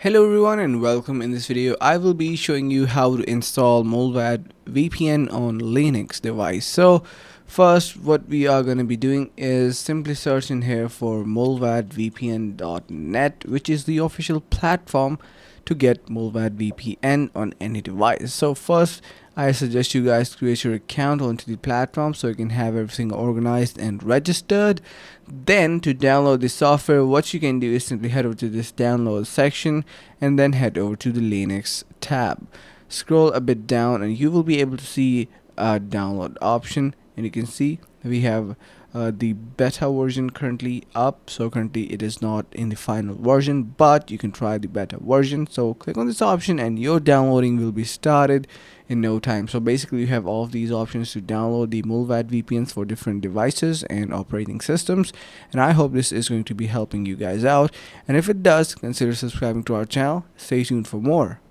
Hello everyone and welcome. In this video I will be showing you how to install Mullvad VPN on Linux device. So first what we are going to be doing is simply search in here for mullvadvpn.net, which is the official platform to get Mullvad VPN on any device. So first I suggest you guys create your account onto the platform so you can have everything organized and registered. Then to download the software, what you can do is simply head over to this download section and then head over to the Linux tab. Scroll a bit down and you will be able to see a download option, and you can see we have the beta version currently up. So currently it is not in the final version, but you can try the beta version. So click on this option and your downloading will be started in no time. So basically you have all of these options to download the Mullvad VPNs for different devices and operating systems, and I hope this is going to be helping you guys out, and if it does, consider subscribing to our channel. Stay tuned for more.